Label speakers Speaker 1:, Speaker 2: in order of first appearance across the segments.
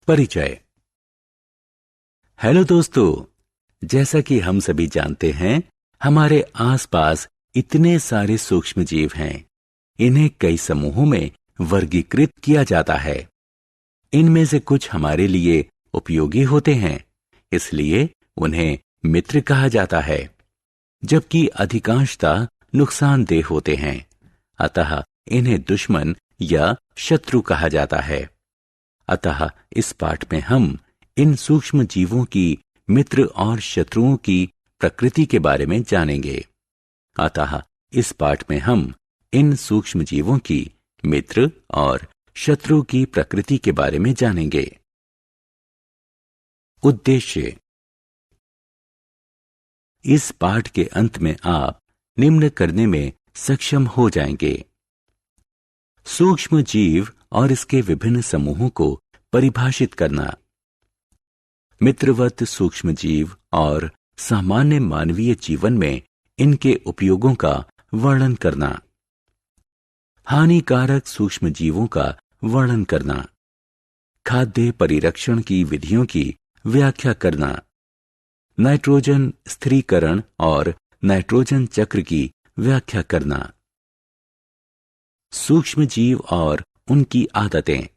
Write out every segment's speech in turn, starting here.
Speaker 1: परिचय। हेलो दोस्तों, जैसा कि हम सभी जानते हैं, हमारे आसपास इतने सारे सूक्ष्म जीव हैं। इन्हें कई समूहों में वर्गीकृत किया जाता है। इनमें से कुछ हमारे लिए उपयोगी होते हैं, इसलिए उन्हें मित्र कहा जाता है, जबकि अधिकांशतः नुकसानदेह होते हैं, अतः इन्हें दुश्मन या शत्रु कहा जाता है। अतः इस पाठ में हम इन सूक्ष्म जीवों की मित्र और शत्रुओं की प्रकृति के बारे में जानेंगे। अतः इस पाठ में हम इन सूक्ष्म जीवों की मित्र और शत्रु की प्रकृति के बारे में जानेंगे। उद्देश्य। इस पाठ के अंत में आप निम्न करने में सक्षम हो जाएंगे: सूक्ष्म जीव और इसके विभिन्न समूहों को परिभाषित करना, मित्रवत सूक्ष्म जीव और सामान्य मानवीय जीवन में इनके उपयोगों का वर्णन करना, हानिकारक सूक्ष्म जीवों का वर्णन करना, खाद्य परिरक्षण की विधियों की व्याख्या करना, नाइट्रोजन स्थिरीकरण और नाइट्रोजन चक्र की व्याख्या करना, सूक्ष्म जीव और उनकी आदतें।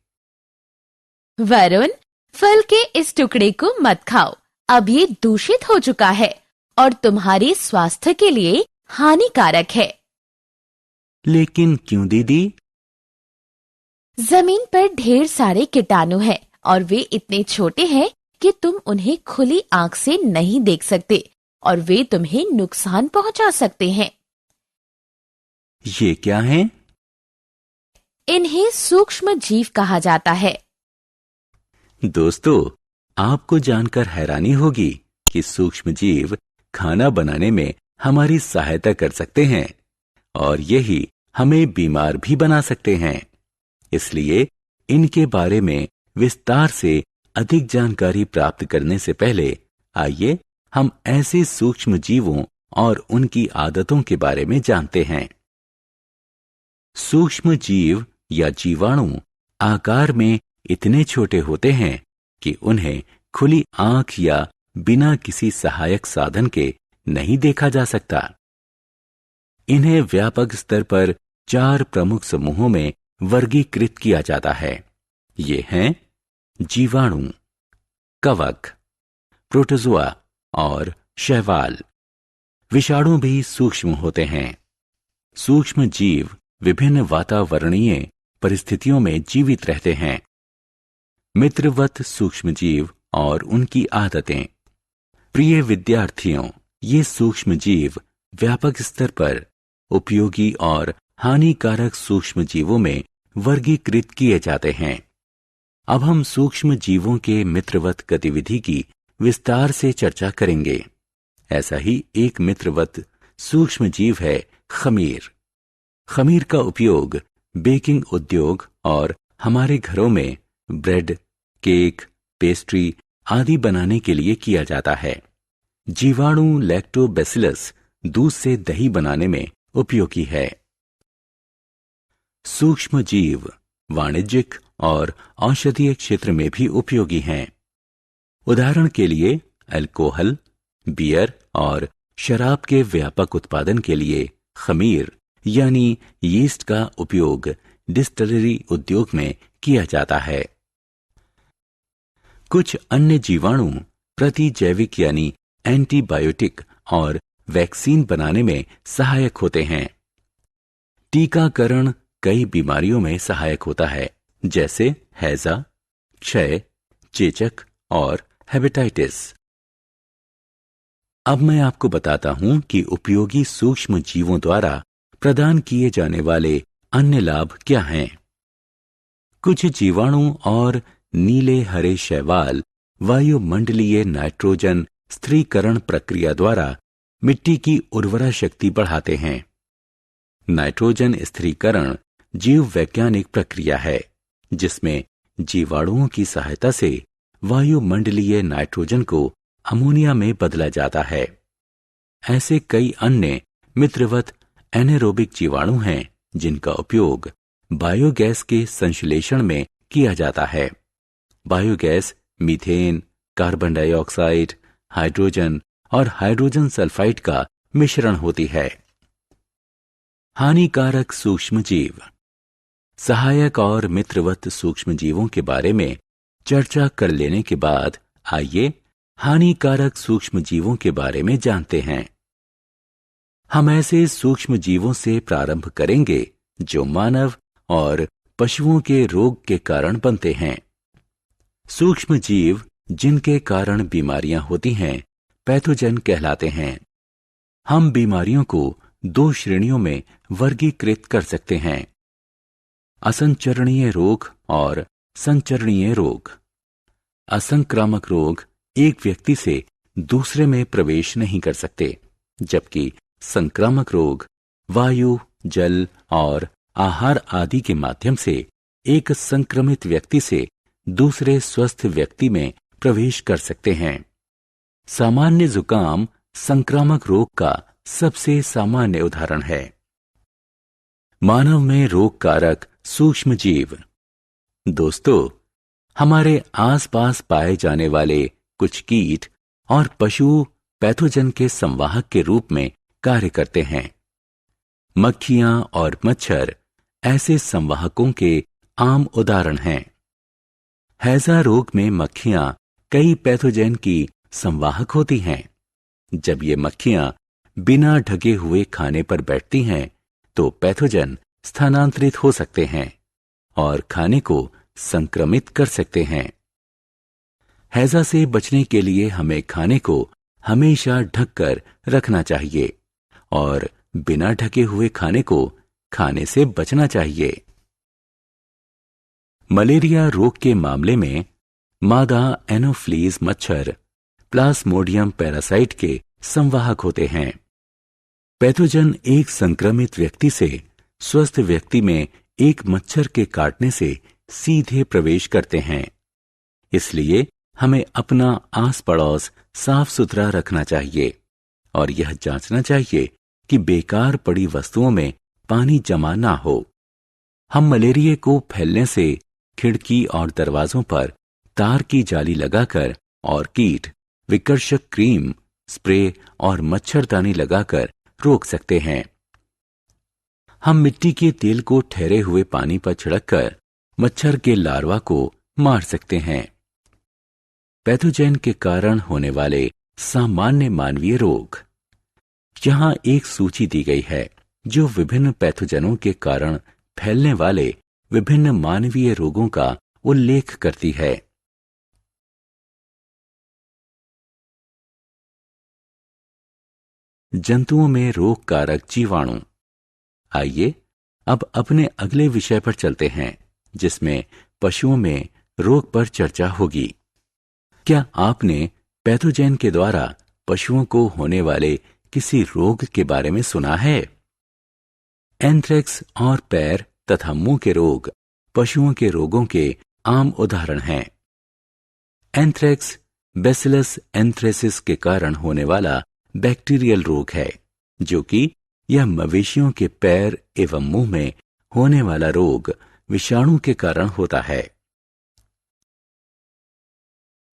Speaker 2: वरुण, फल के इस टुकड़े को मत खाओ, अब ये दूषित हो चुका है और तुम्हारे स्वास्थ्य के लिए हानिकारक है।
Speaker 1: लेकिन क्यों दीदी?
Speaker 2: जमीन पर ढेर सारे कीटाणु हैं और वे इतने छोटे हैं कि तुम उन्हें खुली आंख से नहीं देख सकते और वे तुम्हें नुकसान पहुंचा सकते हैं।
Speaker 1: ये क्या है?
Speaker 2: इन्हें सूक्ष्म जीव कहा जाता है।
Speaker 1: दोस्तों, आपको जानकर हैरानी होगी कि सूक्ष्म जीव खाना बनाने में हमारी सहायता कर सकते हैं और यही हमें बीमार भी बना सकते हैं। इसलिए इनके बारे में विस्तार से अधिक जानकारी प्राप्त करने से पहले आइए हम ऐसे सूक्ष्म जीवों और उनकी आदतों के बारे में जानते हैं। सूक्ष्म जीव या जीवाणु आकार में इतने छोटे होते हैं कि उन्हें खुली आंख या बिना किसी सहायक साधन के नहीं देखा जा सकता। इन्हें व्यापक स्तर पर 4 प्रमुख समूहों में वर्गीकृत किया जाता है। ये हैं जीवाणु, कवक, प्रोटोजोआ और शैवाल। विषाणु भी सूक्ष्म होते हैं। सूक्ष्म जीव विभिन्न वातावरणीय परिस्थितियों में जीवित रहते हैं। मित्रवत सूक्ष्म जीव और उनकी आदतें। प्रिय विद्यार्थियों, ये सूक्ष्म जीव व्यापक स्तर पर उपयोगी और हानिकारक सूक्ष्म जीवों में वर्गीकृत किए जाते हैं। अब हम सूक्ष्म जीवों के मित्रवत गतिविधि की विस्तार से चर्चा करेंगे। ऐसा ही एक मित्रवत सूक्ष्म जीव है खमीर। खमीर का उपयोग बेकिंग उद्योग और हमारे घरों में ब्रेड, केक, पेस्ट्री आदि बनाने के लिए किया जाता है। जीवाणु लैक्टोबैसिलस दूध से दही बनाने में उपयोगी है। सूक्ष्म जीव वाणिज्यिक और औषधीय क्षेत्र में भी उपयोगी हैं। उदाहरण के लिए अल्कोहल, बियर और शराब के व्यापक उत्पादन के लिए खमीर यानी यीस्ट का उपयोग डिस्टिलरी उद्योग में किया जाता है। कुछ अन्य जीवाणु प्रतिजैविक यानी एंटीबायोटिक और वैक्सीन बनाने में सहायक होते हैं। टीकाकरण कई बीमारियों में सहायक होता है, जैसे हैजा, क्षय, चेचक और हेपेटाइटिस। अब मैं आपको बताता हूं कि उपयोगी सूक्ष्म जीवों द्वारा प्रदान किए जाने वाले अन्य लाभ क्या हैं। कुछ जीवाणु और नीले हरे शैवाल वायुमंडलीय नाइट्रोजन स्थिरीकरण प्रक्रिया द्वारा मिट्टी की उर्वरा शक्ति बढ़ाते हैं। नाइट्रोजन स्थिरीकरण जीव वैज्ञानिक प्रक्रिया है जिसमें जीवाणुओं की सहायता से वायुमंडलीय नाइट्रोजन को अमोनिया में बदला जाता है। ऐसे कई अन्य मित्रवत एनारोबिक जीवाणु हैं जिनका उपयोग बायोगैस के संश्लेषण में किया जाता है। Biogas methane, carbon dioxide, hydrogen और हाइड्रोजन सल्फाइड का मिश्रण होती है। हानिकारक सूक्ष्मजीव। सहायक और मित्रवत सूक्ष्मजीवों के बारे में चर्चा कर लेने के बाद आइए हानिकारक सूक्ष्मजीवों के बारे में जानते हैं। हम ऐसे सूक्ष्मजीवों से प्रारंभ करेंगे जो मानव और पशुओं के रोग के कारण बनते हैं। सूक्ष्मजीव जिनके कारण बीमारियां होती हैं, पैथोजन कहलाते हैं। हम बीमारियों को 2 श्रेणियों में वर्गीकृत कर सकते हैं, असंचरणीय रोग और संचरणीय रोग। असंक्रामक रोग एक व्यक्ति से दूसरे में प्रवेश नहीं कर सकते, जबकि संक्रामक रोग वायु, जल और आहार आदि के माध्यम से एक संक्रमित व्यक्ति से दूसरे स्वस्थ व्यक्ति में प्रवेश कर सकते हैं। सामान्य जुकाम संक्रामक रोग का सबसे सामान्य उदाहरण है। मानव में रोग कारक सूक्ष्मजीव। दोस्तों, हमारे आसपास पाए जाने वाले कुछ कीट और पशु पैथोजन के संवाहक के रूप में कार्य करते हैं। मक्खियां और मच्छर ऐसे संवाहकों के आम उदाहरण हैं। हैजा रोग में मक्खियां कई पैथोजन की संवाहक होती हैं। जब ये मक्खियां बिना ढके हुए खाने पर बैठती हैं, तो पैथोजन स्थानांतरित हो सकते हैं और खाने को संक्रमित कर सकते हैं। हैजा से बचने के लिए हमें खाने को हमेशा ढककर रखना चाहिए और बिना ढके हुए खाने को खाने से बचना चाहिए। मलेरिया रोग के मामले में मादा एनोफ्लीज मच्छर प्लाज्मोडियम पैरासाइट के संवाहक होते हैं। पैथोजन एक संक्रमित व्यक्ति से स्वस्थ व्यक्ति में एक मच्छर के काटने से सीधे प्रवेश करते हैं। इसलिए हमें अपना आस पड़ोस साफ सुथरा रखना चाहिए और यह जांचना चाहिए कि बेकार पड़ी वस्तुओं में पानी जमा ना हो। हम मलेरिया को फैलने से खिड़की और दरवाजों पर तार की जाली लगाकर और कीट विकर्षक क्रीम, स्प्रे और मच्छरदानी लगाकर रोक सकते हैं। हम मिट्टी के तेल को ठहरे हुए पानी पर छिड़ककर मच्छर के लार्वा को मार सकते हैं। पैथोजन के कारण होने वाले सामान्य मानवीय रोग। यहां एक सूची दी गई है जो विभिन्न पैथोजनों के कारण फैलने वाले विभिन्न मानवीय रोगों का उल्लेख करती है। जंतुओं में रोग कारक जीवाणु। आइए अब अपने अगले विषय पर चलते हैं, जिसमें पशुओं में रोग पर चर्चा होगी। क्या आपने पैथोजन के द्वारा पशुओं को होने वाले किसी रोग के बारे में सुना है? एंथ्रेक्स और पैर तथा मुंह के रोग पशुओं के रोगों के आम उदाहरण हैं। एंथ्रेक्स बैसिलस एंथ्रेसिस के कारण होने वाला बैक्टीरियल रोग है, जो कि यह मवेशियों के पैर एवं मुंह में होने वाला रोग विषाणु के कारण होता है।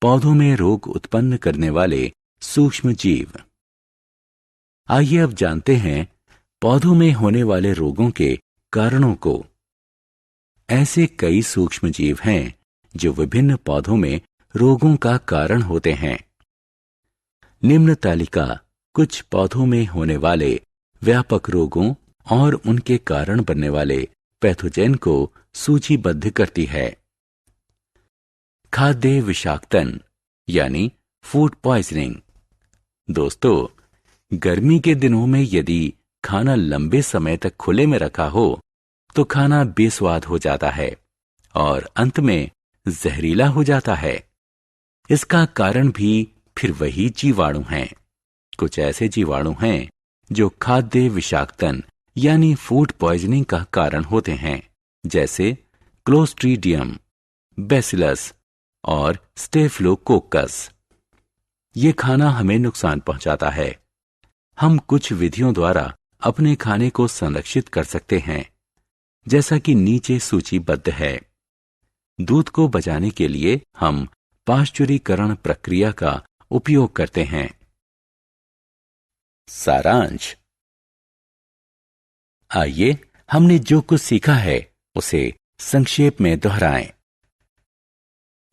Speaker 1: पौधों में रोग उत्पन्न करने वाले सूक्ष्म जीव। आइए अब जानते हैं पौधों में होने वाले रोगों के कारणों को। ऐसे कई सूक्ष्म जीव हैं जो विभिन्न पौधों में रोगों का कारण होते हैं। निम्न तालिका कुछ पौधों में होने वाले व्यापक रोगों और उनके कारण बनने वाले पैथोजन को सूचीबद्ध करती है। खाद्य विषाक्तन यानी फूड पॉइजनिंग। दोस्तों, गर्मी के दिनों में यदि खाना लंबे समय तक खुले में रखा हो तो खाना बेस्वाद हो जाता है और अंत में जहरीला हो जाता है। इसका कारण भी फिर वही जीवाणु हैं। कुछ ऐसे जीवाणु हैं जो खाद्य विषाक्तन यानी फूड पॉइजनिंग का कारण होते हैं, जैसे क्लोस्ट्रीडियम, बैसिलस और स्टेफिलोकोकस। ये खाना हमें नुकसान पहुंचाता है। हम कुछ विधियों द्वारा अपने खाने को संरक्षित कर सकते हैं, जैसा कि नीचे सूचीबद्ध है। दूध को बचाने के लिए हम पाश्चुरीकरण प्रक्रिया का उपयोग करते हैं। सारांश। आइए हमने जो कुछ सीखा है उसे संक्षेप में दोहराएं।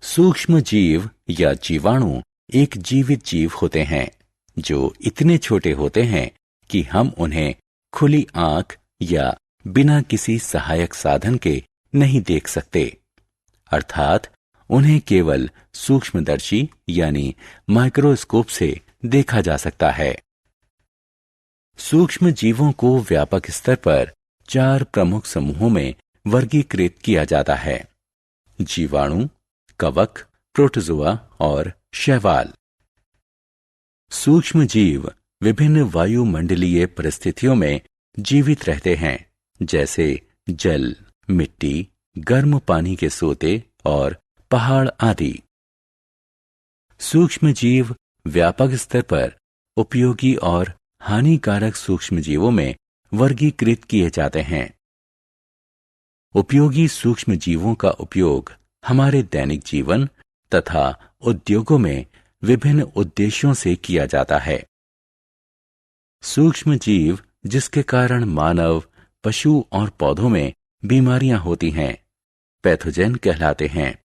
Speaker 1: सूक्ष्म जीव या जीवाणु एक जीवित जीव होते हैं जो इतने छोटे होते हैं कि हम उन्हें खुली आंख या बिना किसी सहायक साधन के नहीं देख सकते, अर्थात उन्हें केवल सूक्ष्मदर्शी यानी माइक्रोस्कोप से देखा जा सकता है। सूक्ष्म जीवों को व्यापक स्तर पर 4 प्रमुख समूहों में वर्गीकृत किया जाता है: जीवाणु, कवक, प्रोटोजोआ और शैवाल। सूक्ष्म जीव विभिन्न वायुमंडलीय परिस्थितियों में जीवित रहते हैं, जैसे जल, मिट्टी, गर्म पानी के सोते और पहाड़ आदि। सूक्ष्म जीव व्यापक स्तर पर उपयोगी और हानिकारक सूक्ष्म जीवों में वर्गीकृत किए जाते हैं। उपयोगी सूक्ष्म जीवों का उपयोग हमारे दैनिक जीवन तथा उद्योगों में विभिन्न उद्देश्यों से किया जाता है। सूक्ष्म जीव जिसके कारण मानव, पशु और पौधों में बीमारियां होती हैं, पैथोजेन कहलाते हैं।